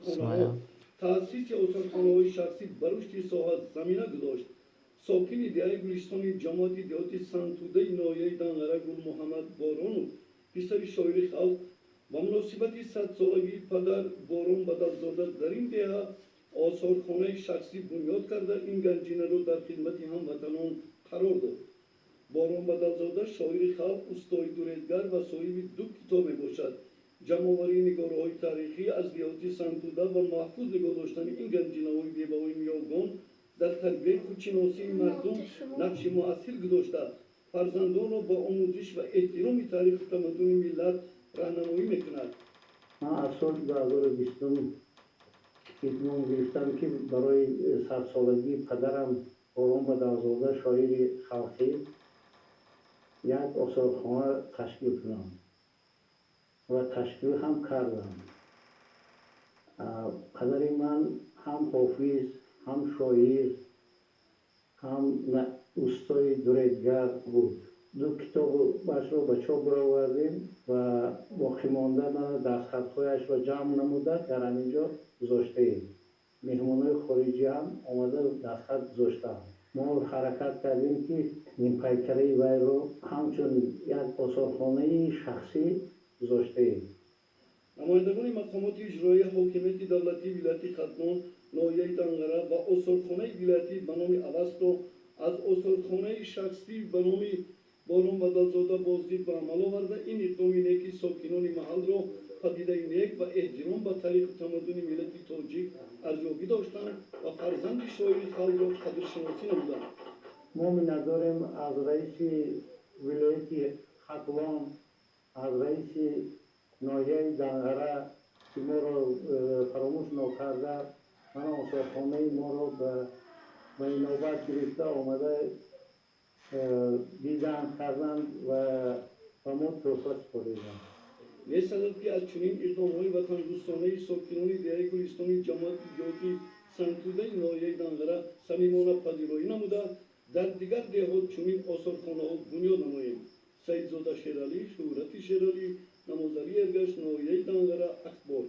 آثارخانه‌ها تأسیس آثارخانه‌های شخصی بر رشد ساحه زمینه گذاشت. ساکنی دیهای گلستان جماعت دیهاتی سنتوده ناحیه دنغره گل محمد بارونو پسر شاعر خلق و مناسبت 100 سالگی پدر بارون بدلزاده در این دیه آثارخانه شخصی بنیاد کرده این گنجینه را در خدمت هموطنان قرار داد. بارون بدلزاده شاعر خلق، استاد دوریدگر و صاحب 2 کتاب باشد. جمع‌آوری نگاره‌های تاریخی از دیهات سنتوده و محفوظ نگاه داشتن این گنجینه‌های بی‌بهای نیاگان در تربیت خودشناسی مردم نقش مؤثر گذاشته فرزندان را با آموزش و احترام تاریخ تمدن ملت راهنمایی می‌کند. من از سال 2020 اطمینان گرفتم که برای 100 سالگی پدرم بارون بدلزاده شاعر خلقی یک آثارخانه تشکیل کنم و تشکیل هم کردم. پدر من هم حافظ، هم شاعر، هم استاد دوریدگر بود. 2 کتابش را به چاپ برآوردیم و باقی مانده من دستخط‌هایش را جمع نموده در همینجا گذاشته ایم. مهمان‌های خارجی هم آمده دستخط گذاشتند. ما حرکت کردیم که این پیکره وی را همچون یک آثارخانه شخصی گذاشته ایم. نمایندگان مقامات اجرایی حاکمیت دولتی ولایت ختمان ناحیه دنغره و آثارخانه ولایتی به نام اوستو از آثارخانه شخصی به نام بارون بدلزاده بازدید به عمل آورده این اقدام نیکی ساکنان محل را پدیده نیک و احترام به تاریخ تمدن ملت تاجیک ارزیابی داشتند و فرزند شاعر خلق را قدرشناسی نمودند. ما می‌نداریم از رئیس ولایت ختلان، از رئیس ناحیه دنغره که ما را فراموش نکرده من آثارخانه ما را به نوبت گرفته آمده دیدن کردند و به ما تحفه سپردند. می‌سازد که از چنین اقدام‌های وطن‌دوستانه ساکنان دیه گلستان جماعت دیهاتی سنتوده ناحیه دنغره صمیمانه پذیرایی نموده در دیگر دیهات چنین آثارخانه‌ها بنیاد نماییم. سیدزاده شیرعلی، شهرت شیرعلی، نمازری ارگشت، ناحیه دنغره، اخبار.